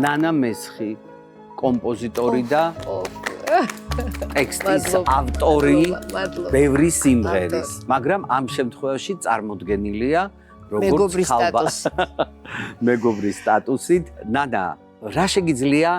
ნანა მესხი, კომპოზიტორი და ტექსტის ავტორი ბევრი სიმღერის, მაგრამ ამ შემთხვევაში წარმოდგენილია როგორც მეგობრის სტატუსით. ნანა, რა შეგიძლია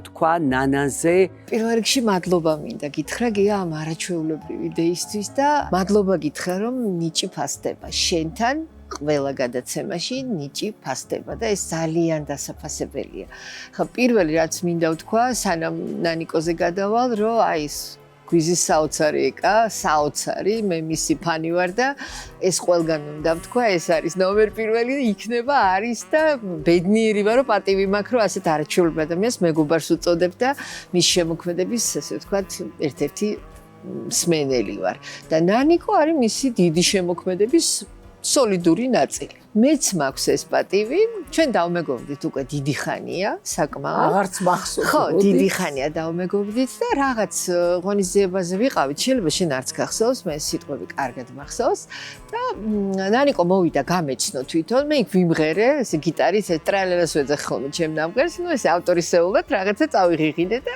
თქვა ნანაზე? პირველ რიგში მადლობა მინდა გითხრა გია ამ არაჩვეულებრივი იდეისთვის და მადლობა გითხრა რომ ნიჭი ფასდება შენთან ყველა გადაცემაში ნიჭი ფასდება და ეს ძალიან დასაფასებელია. ხა პირველი რაც მინდა ვთქვა სანამ ნანიკოზე გადავალ რომ აი ეს გვიზის საოცარი ეკა, საოცარი, მე მისი ფანი ვარ და ეს ყველგან უნდა ვთქვა, ეს არის ნომერ პირველი, იქნება არის და ბედნიერი ვარ, რომ პატივი მაქვს, რომ ასეთ არაჩვეულებრივ ადამიანს მეგობარს უწოდებ და მის შემოქმედების, ასე ვთქვათ, ერთ-ერთი მსმენელი ვარ. და ნანიკო არის მისი დიდი შემოქმედების სოლიდური ნაწილი. მეც მაქვს ეს პატივი, ჩვენ დავმეგობრდით უკვე დიდი ხანია, საკმაოდ. აღარც მახსოვს. ხო, დიდი ხანია დავმეგობრდით და რაღაც ღონისძიებაზე ვიყავით, შეიძლება შენ არც გახსოვს, მე სიტყვები კარგად მახსოვს და ნანიკო მოვიდა გამეცნო თვითონ, მე იქ ვიმღერე, ესე გიტარის ტრალერას ვეძახი ხოლმე ჩემ ნამღერს, ნუ ესე ავტორისეულად რაღაცა წავიღიღიდე და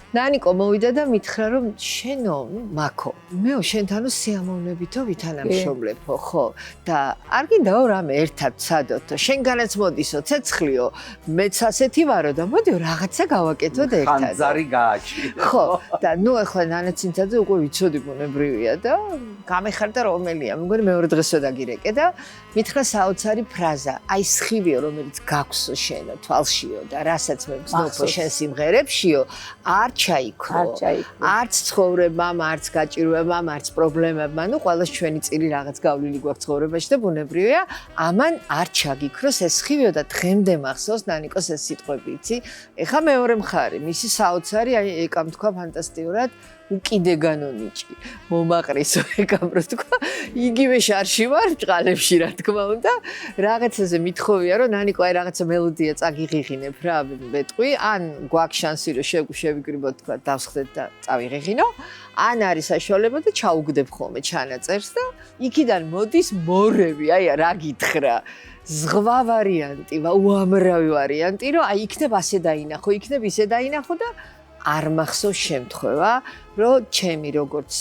ნანიკო მოვიდა და მითხრა რომ შენო მაქო მეო შენთანო სიამოვნებითო ვითანამშრომლებო ხო და არ გინდაო რამე ერთად ცადოთო შენგანაც მოდისო ცეცხლიო მეც ასეთი ვარო და მოდიო რაღაცა გავაკეთოთ ერთად ხანძარი გააჩინე ხო და ნუ ახლა ნანაცინცაძე უკვე ვიცოდი ბუნებრივია და გამეხარდა რომელია მეგონი მეორე დღესო დაგირეკე და მითხრა საოცარი ფრაზა აი სხივიო რომელიც გაქვსო შენო თვალშიო და რასაც მე გზნობო შენ სიმღერებშიო არ ჩაიქრო. არც ცხოვრებამ, არც გაჭირვებამ, არც პრობლემებმა, ნუ ყველას ჩვენი წილი რაღაც გავლილი გვაქვს ცხოვრებაში და ბუნებრივია, ამან არ ჩაგიქროს ეს სხივიო და დღემდე მახსოვს ნანიკოს ეს სიტყვები, იცი? ეხა მეორე მხარე, მისი საოცარი, აი ეკამ თქვა ფანტასტიკურად უკიდეგანო ნიჭი. მომაყრისო ეკამ რო თქვა, იგივე შარში ვარ, ჭყალებში რა თქმა უნდა, რაღაცაზე მithოვია რომ ნანიკო აი რაღაცა მელოდია წაგიღიღინებ რა ბეტყვი, ან გვაქვს შანსი რომ შევიკრიბოთ თქვა დავსხდეთ და წავიღიღინო, ან არის საშუალება და ჩაუგდებ ხოლმე ჩანაწერს და იქიდან მოდის მორევი, აი რა გითხრა. ზღვა ვარიანტი, უამრავი ვარიანტი, რომ აი იქნებ ასე დაინახო, იქნებ ისე დაინახო და არ მახსოვს შემთხვევა, რომ ჩემი როგორც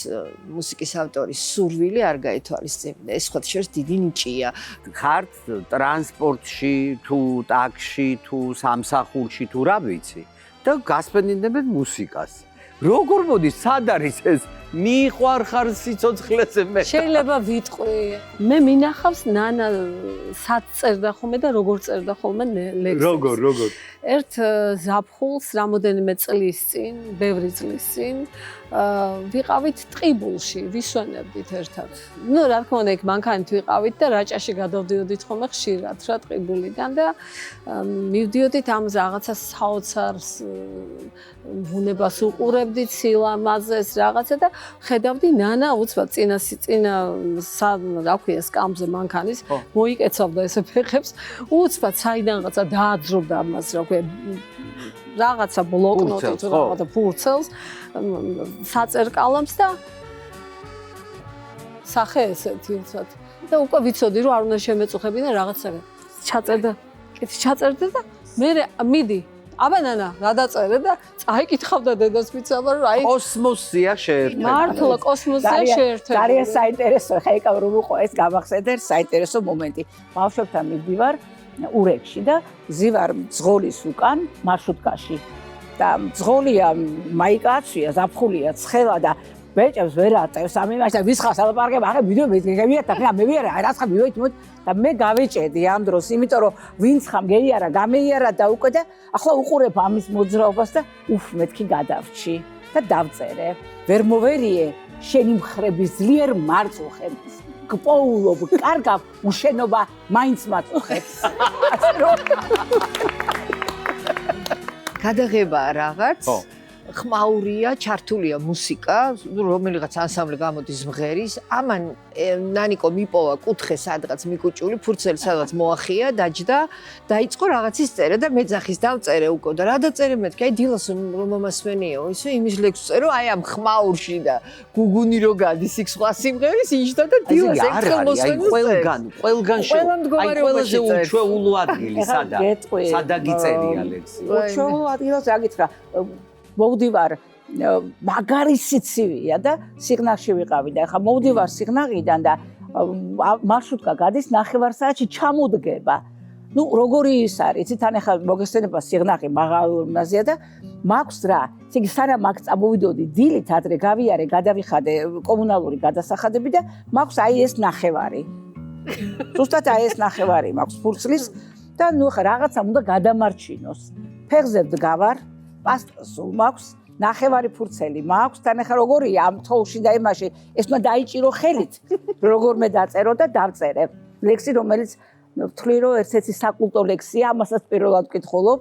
მუსიკის ავტორის სურვილი არ გაითვალისწინებდა. ეს ხოთ შორს დიდი ნიჭია. ხართ ტრანსპორტში, თუ ტაქსში, თუ სამსახურში, თუ რა ვიცი და გასპენინდებენ მუსიკას. როგორ მოდის, სად არის ეს? მიყვარხარ სიცოცხლეზე მე. შეიძლება ვიტყვი. მე მინახავს ნანა სად წერდა ხოლმე და როგორ წერდა ხოლმე ლექსებს. როგორ? ერთ ზაფხულს რამოდენიმე წლის წინ, ბევრი წლის წინ ვიყავით ტყიბულში, ვისვენებდით ერთად. ნუ რა თქმა უნდა, იქ მანქანით ვიყავით და რაჭაში გადავდიოდით ხოლმე ხშირად რა ტყიბულიდან და მივდიოდით ამ რაღაცა საოცარს ბუნებას უყურებდით, სილამაზეს რაღაცა და ხედავდი ნანა უცბად წინა რა ქვია სკამზე მანქანის მოიკეცავდა ესე ფეხებს უცბად საიდანღაცა დააძრობდა ამას რა ქვია რაღაცა ბლოკნოტით რაღაცა ფურცელს საწერ კალამს და სახე ესეთი უცბად და უკვე ვიცოდი რომ არ უნდა შემეწუხებინა რაღაცა ჩაწერდა და მე მიდი აბა ნანა რა დაწერე და წაიკითხავდა დედას ვიცამა რომ აი კოსმოსია შეერთებული მართლა კოსმოსია შეერთებული ძალიან საინტერესო ხა ეკა რომ უყო ეს გამახსენდა საინტერესო მომენტი ბავშვებთან მივდივარ ურეკში და ზივარ ძღოლის უკან მარშრუტკაში და ძღოლია მაიკაცია ზაფხულია ცხელა და ბეჭებს ვერ ატევს ამ იმას და ვისხავს ალაპარაკებ ახლა ვიდეო მეგებია და ხა მე ვიარა აი რაცხა მივეით და მე გავეჭედი ამ დროს იმიტომ რომ ვინც ხამ გეიარა გამეიარა და უკვე და ახლა უყურებ ამის მოძრაობას და უფ მეთქი გადავრჩი და დავწერე ვერ მოვერიე შენი მხრების ძლიერ მარწუხებს გპოულობ კარგავ უშენობა მაინც მაწუხებს გადაღება რაღაც ხმაურია, ჩართულია მუსიკა, რომელიღაც ანსამბლი გამოდის მღერის. ამან ნანიკო მიპოვა კუთხე სადღაც მიკუჭული, ფურცელი სადღაც მოახია, დაჯდა, დაიწყო რაღაცის წერა და მე ძახის დავწერე უკვე და რა დაწერე მეთქი, აი დილას რომ მომასვენიო, ისე იმის ლექსს წერო, აი ამ ხმაურში და გუგუნი რო გადის იქ სხვა სიმღერის იჯდა და დილას ერთხელ მოსვენოს. ყველგან ყველა მდგომარეობაში ყველაზე უჩვეულო ადგილი სადა გეტყვი. გიწერია ლექსი. უჩვეულო ადგილას რა გითხრა, მოვდივარ მაგარი სიცივია და სიღნაღში ვიყავი და ახლა მოვდივარ სიღნაღიდან და მარშრუტკა გადის 9 საათში ჩამოდგება. ნუ როგორი ის არის, იცით ან ახლა მოგესწრება სიღნაღი მაღალურნაზია და მაქვს რა. ისე იგი სანამ აქ წამოვიდოდი დილით ადრე გავიარე, გადავიხადე კომუნალური გადასახადები და მაქვს აი ეს 9. ზუსტად აი ეს 9 მაქვს ფურცლის და ნუ ახლა რაღაცა უნდა გადამარჩინოს. ფეხზე ვდგავარ, პასტას მაქვს 9 ფურცელი მაქვს, თან ახლა როგორია ამ თოვლში და იმაში, ეს უნდა დაიჭირო ხელით. როგორმე დაწერო და დავწერე. ლექსი, რომელიც ვთვლი, რომ ერთ-ერთი საკულტო ლექსია, ამასაც პირველად ვკითხულობ.